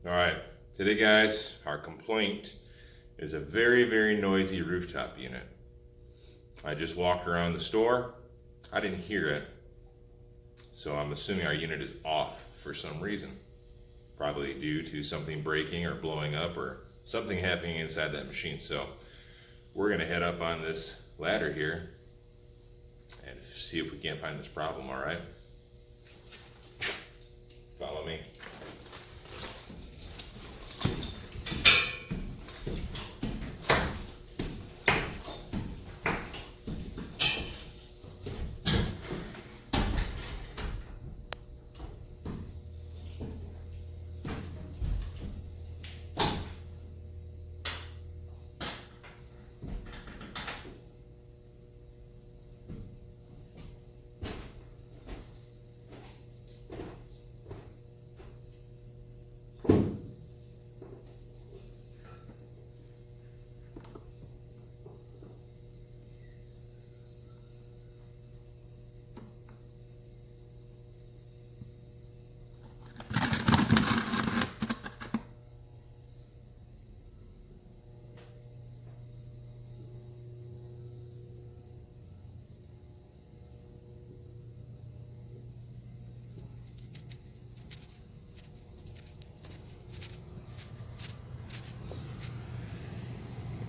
All right, today guys, our complaint is a very, very noisy rooftop unit. I just walked around the store, I didn't hear it, so I'm assuming our unit is off for some reason. Probably due to something breaking or blowing up or something happening inside that machine. So we're gonna head up on this ladder here and see if we can't find this problem, all right? Follow me.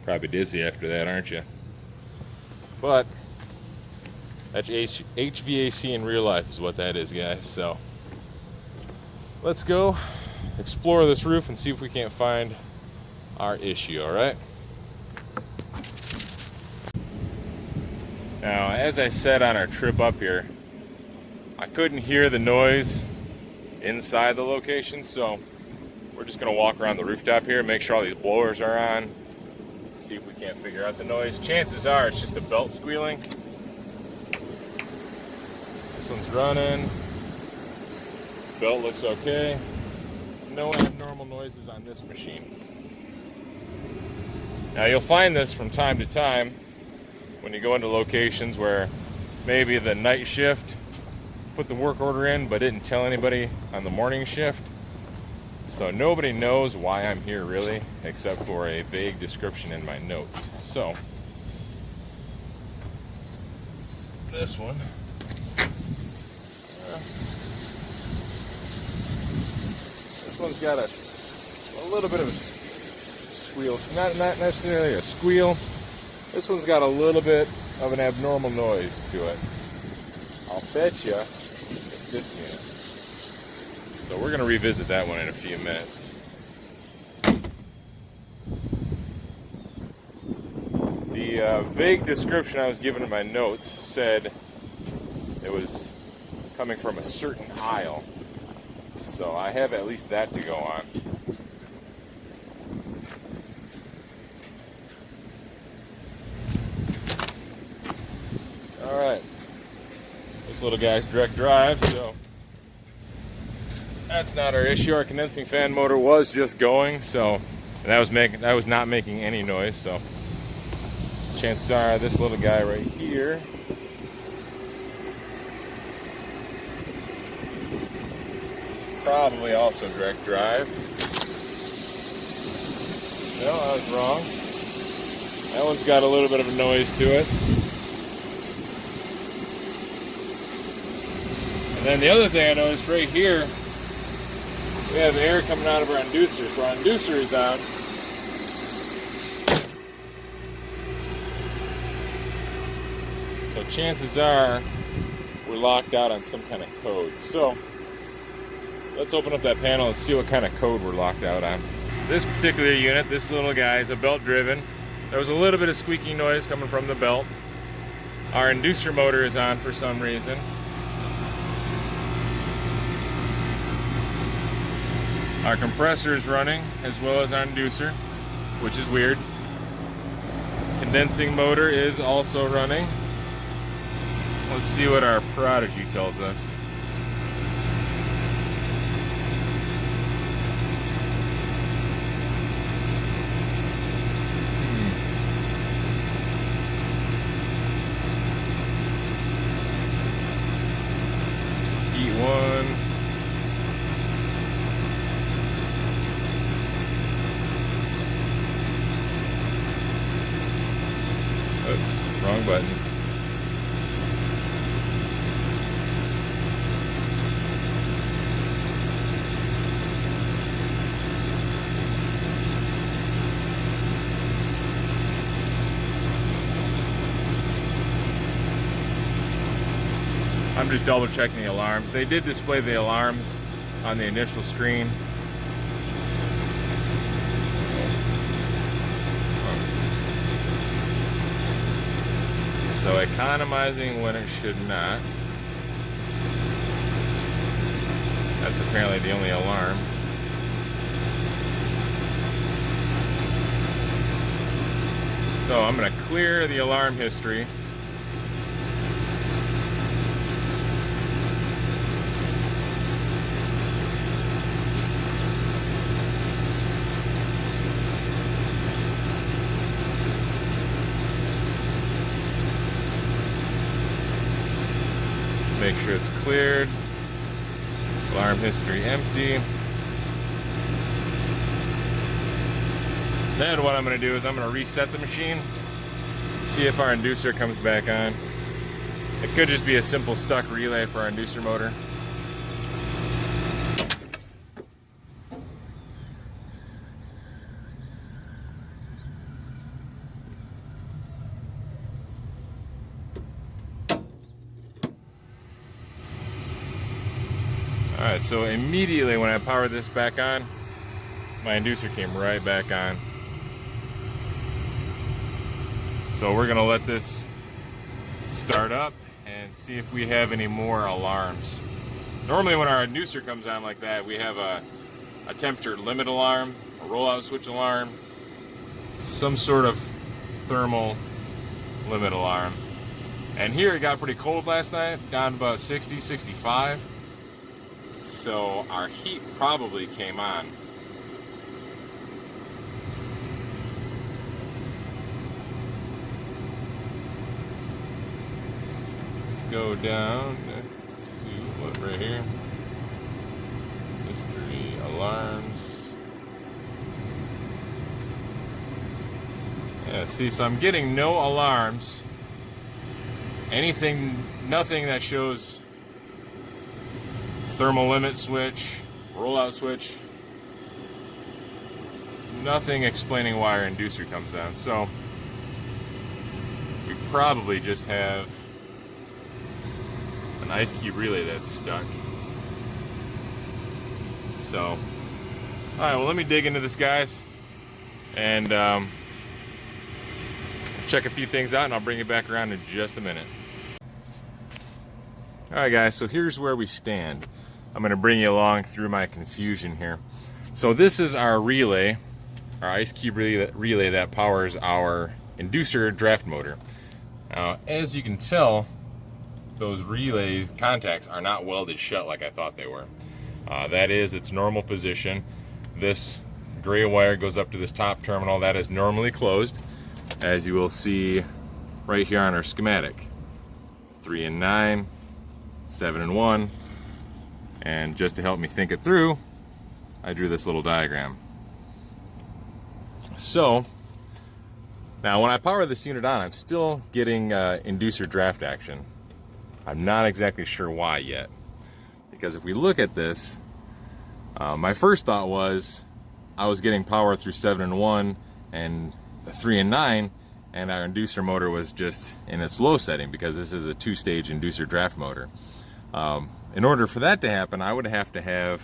Probably dizzy after that, aren't you? But that's HVAC in real life is what that is, guys. So let's go explore this roof and see if we can't find our issue, all right? Now, as I said on our trip up here, I couldn't hear the noise inside the location, so we're just gonna walk around the rooftop here, make sure all these blowers are on, see if we can't figure out the noise. Chances are it's just a belt squealing. This one's running. Belt looks okay. No abnormal noises on this machine. Now you'll find this from time to time when you go into locations where maybe the night shift put the work order in but didn't tell anybody on the morning shift. So nobody knows why I'm here really, except for a vague description in my notes. So this one, this one's got a little bit of a squeal, not necessarily a squeal. This one's got a little bit of an abnormal noise to it. I'll bet you it's this unit. So we're going to revisit that one in a few minutes. The vague description I was given in my notes said it was coming from a certain aisle. So I have at least that to go on. Alright. This little guy's direct drive, so that's not our issue. Our condensing fan motor was just going, so that was not making any noise. So chances are this little guy right here probably also direct drive. No, I was wrong. That one's got a little bit of a noise to it. And then the other thing I noticed right here, we have air coming out of our inducer, so our inducer is on. So chances are we're locked out on some kind of code. So let's open up that panel and see what kind of code we're locked out on. This particular unit, this little guy, is a belt driven. There was a little bit of squeaking noise coming from the belt. Our inducer motor is on for some reason. Our compressor is running as well as our inducer, which is weird. Condensing motor is also running. Let's see what our Prodigy tells us. Heat 1. Wrong button. I'm just double checking the alarms. They did display the alarms on the initial screen. So economizing when it should not. That's apparently the only alarm. So I'm going to clear the alarm history. Make sure it's cleared. Alarm history empty. Then what I'm going to do is I'm going to reset the machine, see if our inducer comes back on. It could just be a simple stuck relay for our inducer motor. Alright, so immediately when I powered this back on, my inducer came right back on. So we're going to let this start up and see if we have any more alarms. Normally when our inducer comes on like that, we have a temperature limit alarm, a rollout switch alarm, some sort of thermal limit alarm. And here it got pretty cold last night, down to about 60, 65. So our heat probably came on. Let's go down to what, right here? History, alarms. Yeah, see, so I'm getting no alarms. Nothing that shows thermal limit switch, rollout switch, nothing explaining why our inducer comes on. So we probably just have an ice cube relay that's stuck. So, all right, well, let me dig into this, guys, and check a few things out, and I'll bring you back around in just a minute. All right, guys, so here's where we stand. I'm going to bring you along through my confusion here. So this is our relay, our ice cube relay that powers our inducer draft motor. Now, as you can tell, those relay contacts are not welded shut like I thought they were. That is its normal position. This gray wire goes up to this top terminal. That is normally closed, as you will see right here on our schematic. 3 and 9, 7 and 1. And just to help me think it through, I drew this little diagram. So now when I power this unit on, I'm still getting inducer draft action. I'm not exactly sure why yet, because if we look at this, my first thought was I was getting power through 7 and 1 and 3 and 9, and our inducer motor was just in its low setting because this is a 2-stage inducer draft motor. In order for that to happen, I would have to have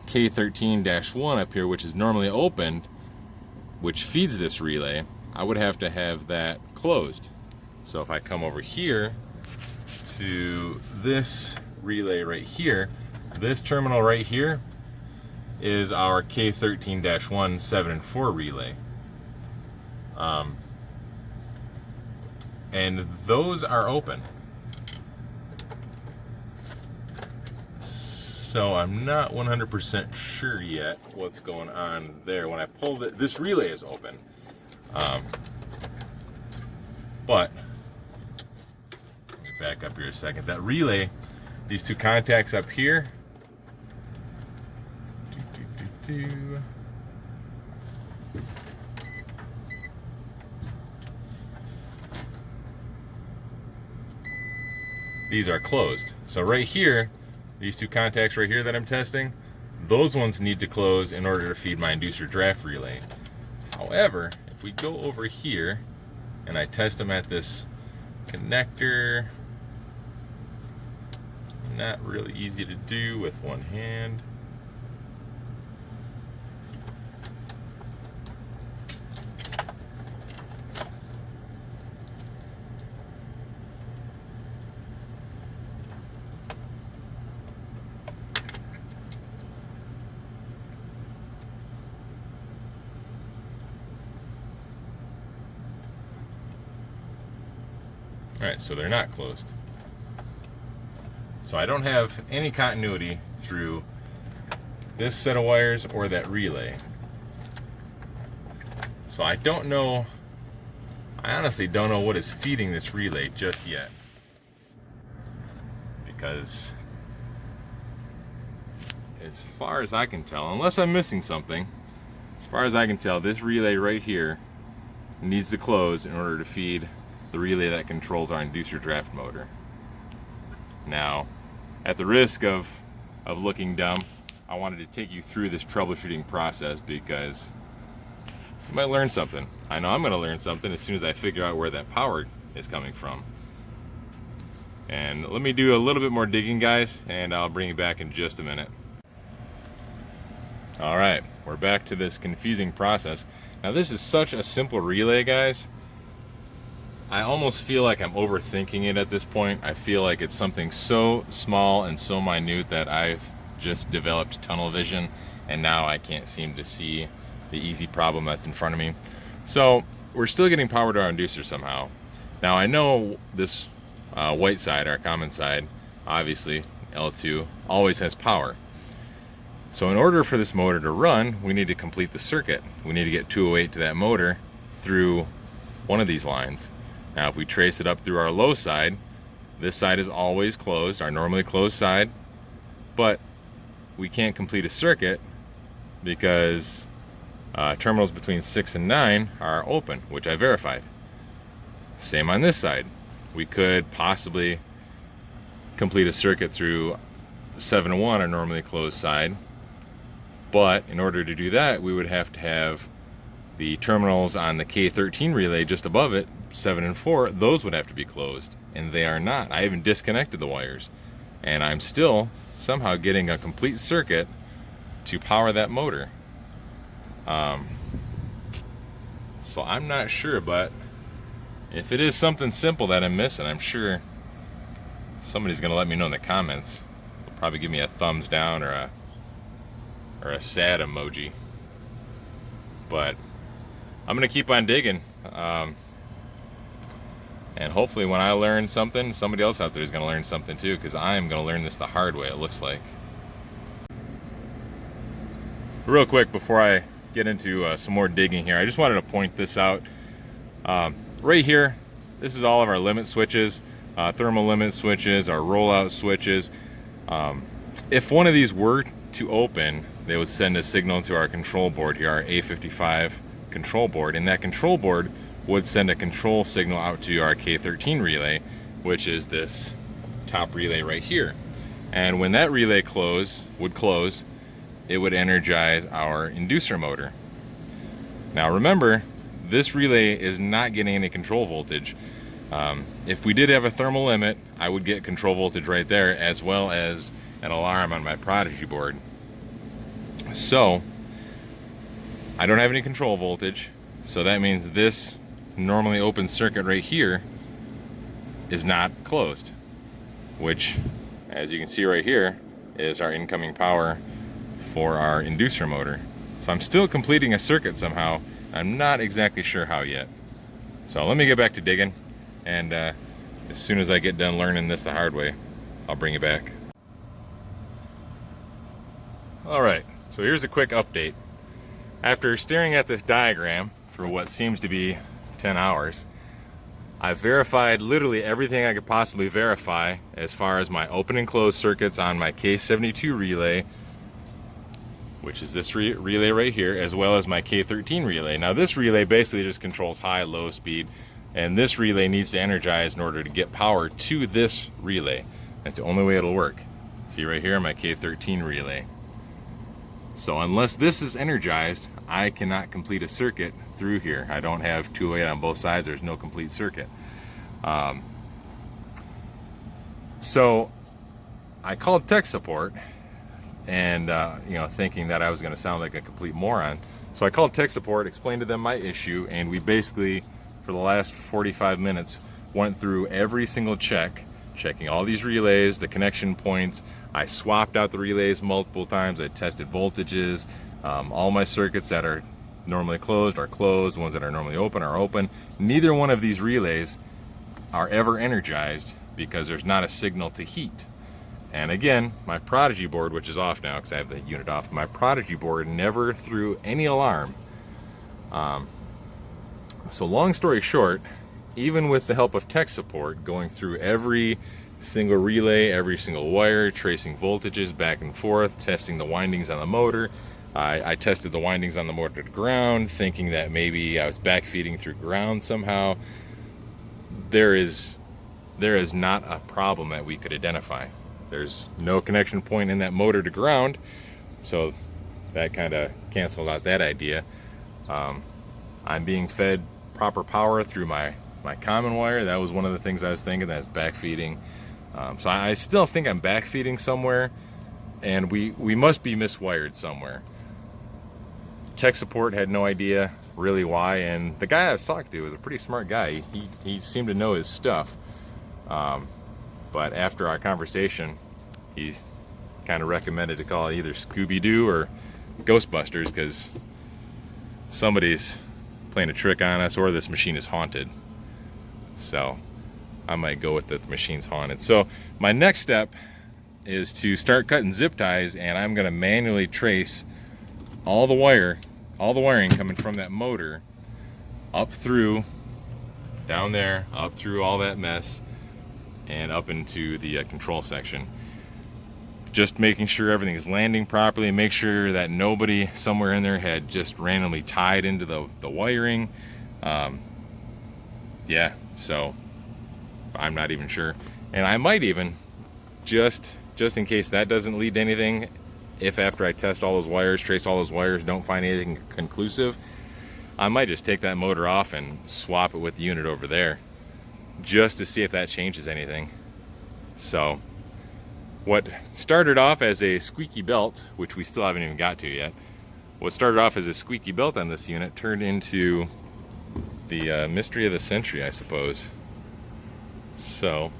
K13-1 up here, which is normally opened, which feeds this relay. I would have to have that closed. So if I come over here to this relay right here, this terminal right here is our K13-1 7 and 4 relay. And those are open. So I'm not 100% sure yet what's going on there. When I pull this relay is open. But let me back up here a second. That relay, these two contacts up here, these are closed. So right here, these two contacts right here that I'm testing, those ones need to close in order to feed my inducer draft relay. However, if we go over here and I test them at this connector, not really easy to do with one hand. Alright, so they're not closed. So I don't have any continuity through this set of wires or that relay. So I don't know, I honestly don't know what is feeding this relay just yet. Because as far as I can tell, unless I'm missing something, as far as I can tell, this relay right here needs to close in order to feed the relay that controls our inducer draft motor. Now, at the risk of looking dumb, I wanted to take you through this troubleshooting process because you might learn something. I know I'm going to learn something as soon as I figure out where that power is coming from. And let me do a little bit more digging, guys, and I'll bring you back in just a minute. Alright, we're back to this confusing process. Now this is such a simple relay, guys. I almost feel like I'm overthinking it at this point. I feel like it's something so small and so minute that I've just developed tunnel vision and now I can't seem to see the easy problem that's in front of me. So we're still getting power to our inducer somehow. Now I know this white side, our common side, obviously L2, always has power. So in order for this motor to run, we need to complete the circuit. We need to get 208 to that motor through one of these lines. Now if we trace it up through our low side, this side is always closed, our normally closed side, but we can't complete a circuit because terminals between 6 and 9 are open, which I verified. Same on this side. We could possibly complete a circuit through 7 and 1, our normally closed side, but in order to do that, we would have to have the terminals on the K13 relay just above it, 7 and 4, those would have to be closed, and they are not. I even disconnected the wires, and I'm still somehow getting a complete circuit to power that motor. So I'm not sure, but if it is something simple that I'm missing, I'm sure somebody's gonna let me know in the comments. They'll probably give me a thumbs down or a sad emoji. But I'm gonna keep on digging. And hopefully when I learn something, somebody else out there is going to learn something too, because I am going to learn this the hard way, it looks like. Real quick before I get into some more digging here, I just wanted to point this out. Right here, this is all of our limit switches, thermal limit switches, our rollout switches. If one of these were to open, they would send a signal to our control board here, our A55 control board, and that control board would send a control signal out to our K13 relay, which is this top relay right here. And when that relay would close, it would energize our inducer motor. Now remember, this relay is not getting any control voltage. If we did have a thermal limit, I would get control voltage right there, as well as an alarm on my Prodigy board. So I don't have any control voltage, so that means this normally open circuit right here is not closed, which, as you can see right here, is our incoming power for our inducer motor. So I'm still completing a circuit somehow. I'm not exactly sure how yet. So let me get back to digging, and as soon as I get done learning this the hard way, I'll bring you back. Alright, so here's a quick update. After staring at this diagram for what seems to be 10 hours, I've verified literally everything I could possibly verify as far as my open and closed circuits on my K72 relay, which is this relay right here, as well as my K13 relay. Now this relay basically just controls high, low speed, and this relay needs to energize in order to get power to this relay. That's the only way it'll work. See right here, my K13 relay. So unless this is energized, I cannot complete a circuit through here. I don't have 208 on both sides. There's no complete circuit. So I called tech support, and you know, thinking that I was going to sound like a complete moron. So I called tech support, explained to them my issue, and we basically, for the last 45 minutes, went through every single checking all these relays, the connection points. I swapped out the relays multiple times. I tested voltages. All my circuits that are normally closed are closed. The ones that are normally open are open. Neither one of these relays are ever energized because there's not a signal to heat. And again, my Prodigy board, which is off now because I have the unit off, my Prodigy board never threw any alarm. So long story short, even with the help of tech support, going through every single relay, every single wire, tracing voltages back and forth, testing the windings on the motor. I tested the windings on the motor to ground, thinking that maybe I was backfeeding through ground somehow. There is not a problem that we could identify. There's no connection point in that motor to ground, so that kind of canceled out that idea. I'm being fed proper power through my common wire. That was one of the things I was thinking, that's backfeeding. So I still think I'm backfeeding somewhere, and we must be miswired somewhere. Tech support had no idea really why, and the guy I was talking to was a pretty smart guy. He seemed to know his stuff. But after our conversation, he kind of recommended to call either Scooby-Doo or Ghostbusters because somebody's playing a trick on us, or this machine is haunted. So I might go with the machine's haunted. So my next step is to start cutting zip ties, and I'm going to manually trace all the wiring coming from that motor up through, down there, up through all that mess, and up into the control section. Just making sure everything is landing properly, make sure that nobody somewhere in their head just randomly tied into the wiring. Yeah, so I'm not even sure. And I might even, just in case that doesn't lead to anything, if after I test all those wires, trace all those wires, don't find anything conclusive, I might just take that motor off and swap it with the unit over there, just to see if that changes anything. So what started off as a squeaky belt, which we still haven't even got to yet, what started off as a squeaky belt on this unit turned into the mystery of the century, I suppose. So,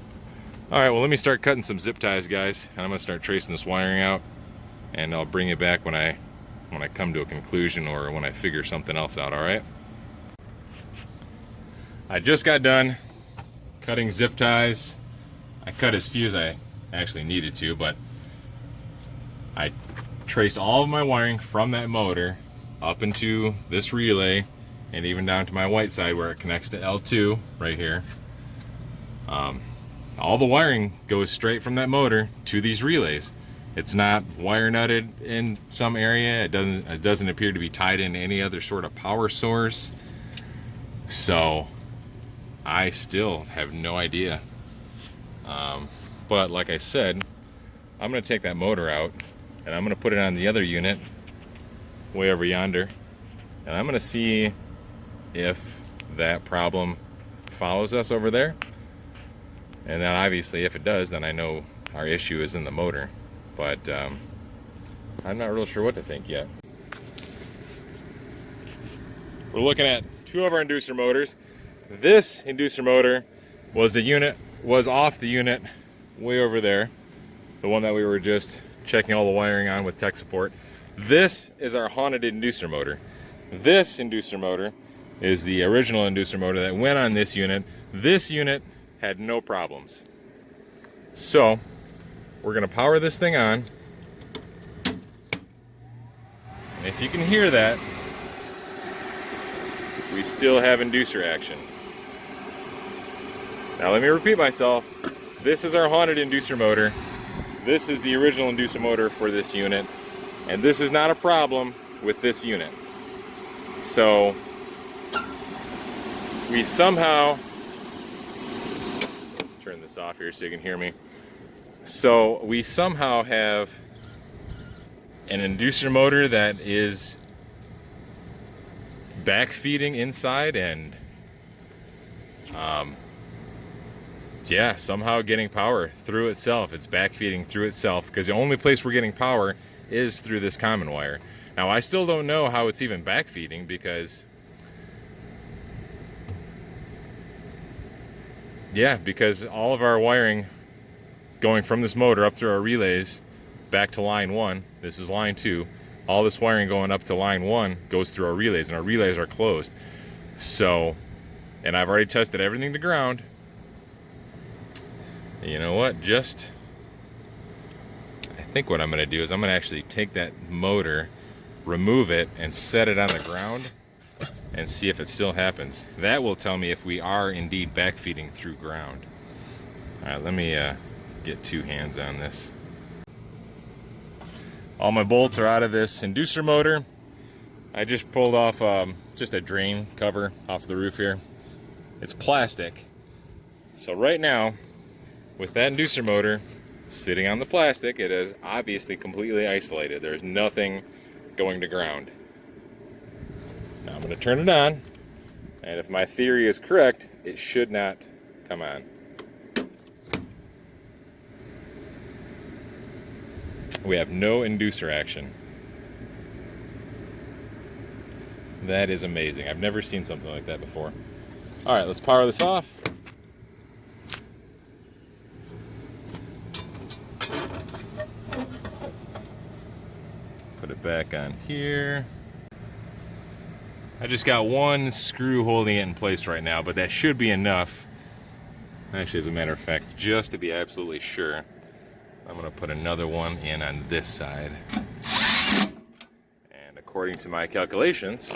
all right, well, let me start cutting some zip ties, guys, and I'm gonna start tracing this wiring out, and I'll bring it back when I come to a conclusion or when I figure something else out. All right. I just got done cutting zip ties. I cut as few as I actually needed to, but I traced all of my wiring from that motor up into this relay and even down to my white side where it connects to L2 right here. All the wiring goes straight from that motor to these relays. It's not wire nutted in some area. It doesn't appear to be tied into any other sort of power source. So I still have no idea. But like I said, I'm gonna take that motor out and I'm gonna put it on the other unit way over yonder, and I'm gonna see if that problem follows us over there. And then obviously if it does, then I know our issue is in the motor. But I'm not real sure what to think yet. We're looking at two of our inducer motors. This inducer motor was off the unit way over there, the one that we were just checking all the wiring on with tech support. This is our haunted inducer motor. This inducer motor is the original inducer motor that went on this unit. This unit had no problems. So we're gonna power this thing on. And if you can hear that, we still have inducer action. Now let me repeat myself. This is our haunted inducer motor. This is the original inducer motor for this unit. And this is not a problem with this unit. So we somehow, turn this off here so you can hear me. So we somehow have an inducer motor that is backfeeding inside and yeah, somehow getting power through itself. It's backfeeding through itself because the only place we're getting power is through this common wire. Now I still don't know how it's even backfeeding because all of our wiring going from this motor up through our relays back to line 1, this is line 2, all this wiring going up to line 1 goes through our relays, and our relays are closed. So, and I've already tested everything to ground. You know what, I think what I'm going to do is I'm going to actually take that motor, remove it, and set it on the ground and see if it still happens. That will tell me if we are indeed backfeeding through ground. Alright, let me get 2 hands on this. All my bolts are out of this inducer motor. I just pulled off just a drain cover off the roof here. It's plastic. So right now, with that inducer motor sitting on the plastic, it is obviously completely isolated. There's nothing going to ground. Now I'm going to turn it on, and if my theory is correct, it should not come on. We have no inducer action. That is amazing. I've never seen something like that before. All right, let's power this off. Put it back on here. I just got one screw holding it in place right now, but that should be enough. Actually, as a matter of fact, just to be absolutely sure, I'm going to put another one in on this side. And according to my calculations,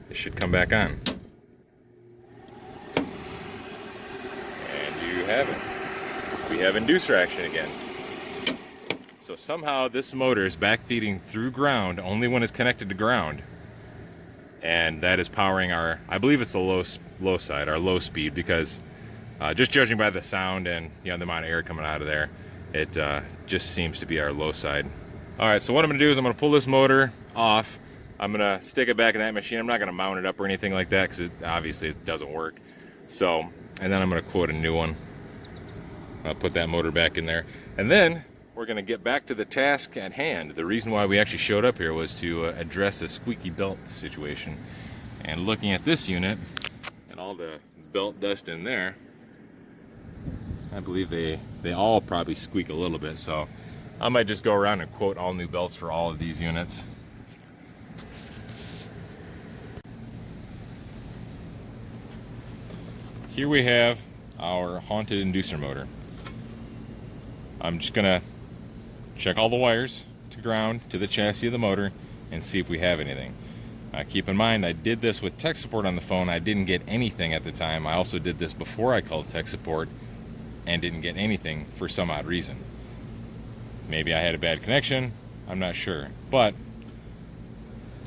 it should come back on. And you have it. We have inducer action again. So somehow this motor is backfeeding through ground only when it's connected to ground. And that is powering our, I believe it's the low side, our low speed, because just judging by the sound and the amount of air coming out of there, it just seems to be our low side. All right, so what I'm gonna do is I'm gonna pull this motor off. I'm gonna stick it back in that machine. I'm not gonna mount it up or anything like that because obviously it doesn't work. So, and then I'm gonna quote a new one. I'll put that motor back in there. And then we're gonna get back to the task at hand. The reason why we actually showed up here was to address a squeaky belt situation. And looking at this unit and all the belt dust in there, I believe they all probably squeak a little bit, so I might just go around and quote all new belts for all of these units. Here we have our haunted inducer motor. I'm just gonna check all the wires to ground to the chassis of the motor and see if we have anything. Keep in mind, I did this with tech support on the phone. I didn't get anything at the time. I also did this before I called tech support and didn't get anything for some odd reason. Maybe I had a bad connection, I'm not sure. But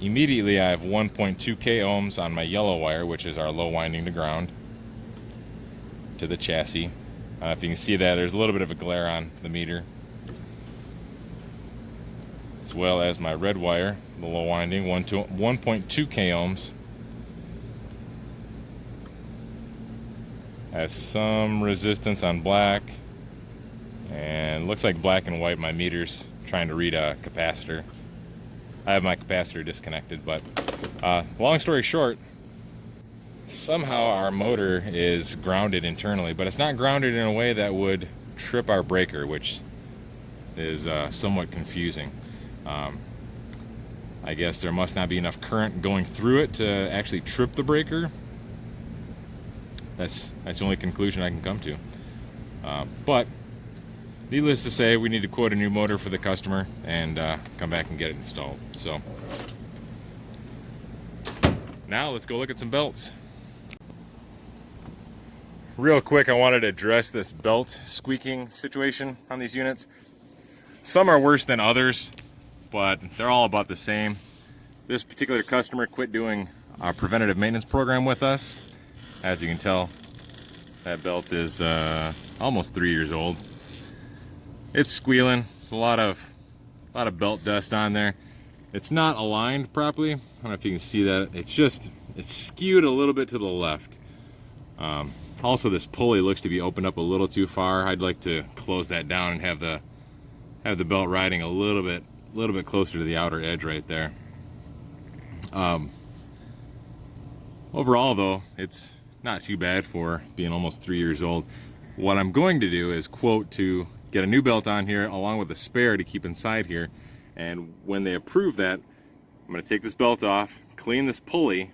immediately I have 1.2K ohms on my yellow wire, which is our low winding to ground, to the chassis. If you can see that, there's a little bit of a glare on the meter. As well as my red wire, the low winding, 1.2K ohms. Has some resistance on black, and looks like black and white. My meter's trying to read a capacitor. I have my capacitor disconnected, but long story short, somehow our motor is grounded internally, but it's not grounded in a way that would trip our breaker, which is somewhat confusing. I guess there must not be enough current going through it to actually trip the breaker. That's the only conclusion I can come to. But needless to say, we need to quote a new motor for the customer and come back and get it installed. So now let's go look at some belts. Real quick, I wanted to address this belt squeaking situation on these units. Some are worse than others, but they're all about the same. This particular customer quit doing our preventative maintenance program with us, As you can tell, that belt is almost 3 years old. It's squealing. There's a lot of belt dust on there. It's not aligned properly. I don't know if you can see that. It's skewed a little bit to the left. Also, this pulley looks to be opened up a little too far. I'd like to close that down and have the belt riding a little bit closer to the outer edge right there. Overall, though, it's not too bad for being almost 3 years old. What I'm going to do is quote to get a new belt on here along with a spare to keep inside here. And when they approve that, I'm going to take this belt off, clean this pulley,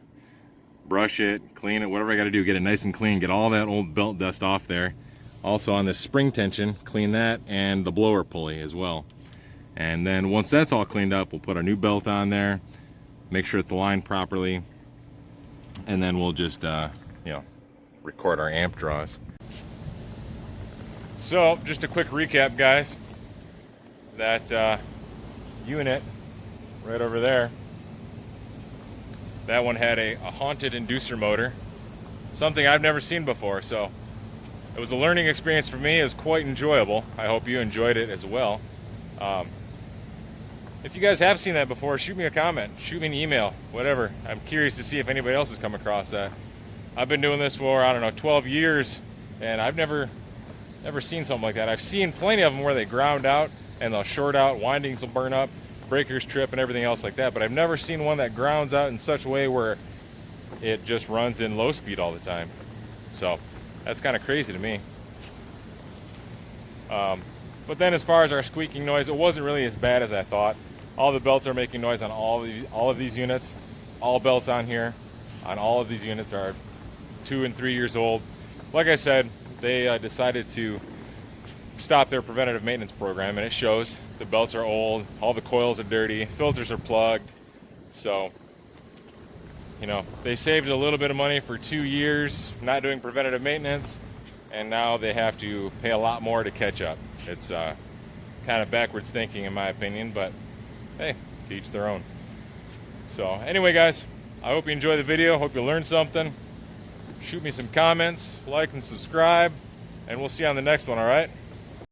brush it, clean it, whatever I got to do, get it nice and clean, get all that old belt dust off there. Also on this spring tension, clean that and the blower pulley as well. And then once that's all cleaned up, we'll put our new belt on there, make sure it's aligned properly, and then we'll just record our amp draws. So just a quick recap, guys. That unit right over there, that one had a haunted inducer motor, something I've never seen before. So it was a learning experience for me. It was quite enjoyable. I hope you enjoyed it as well. If you guys have seen that before, shoot me a comment, shoot me an email, whatever. I'm curious to see if anybody else has come across that. I've been doing this for, I don't know, 12 years, and I've never seen something like that. I've seen plenty of them where they ground out and they'll short out, windings will burn up, breakers trip, and everything else like that. But I've never seen one that grounds out in such a way where it just runs in low speed all the time. So that's kind of crazy to me. But then as far as our squeaking noise, it wasn't really as bad as I thought. All the belts are making noise on all of these units. All belts on here on all of these units are 2 and 3 years old. Like I said, they decided to stop their preventative maintenance program, and it shows. The belts are old, all the coils are dirty, filters are plugged. So, they saved a little bit of money for 2 years not doing preventative maintenance, and now they have to pay a lot more to catch up. It's kind of backwards thinking in my opinion, but hey, to each their own. So anyway, guys, I hope you enjoy the video. Hope you learned something. Shoot me some comments, like and subscribe, and we'll see you on the next one, all right?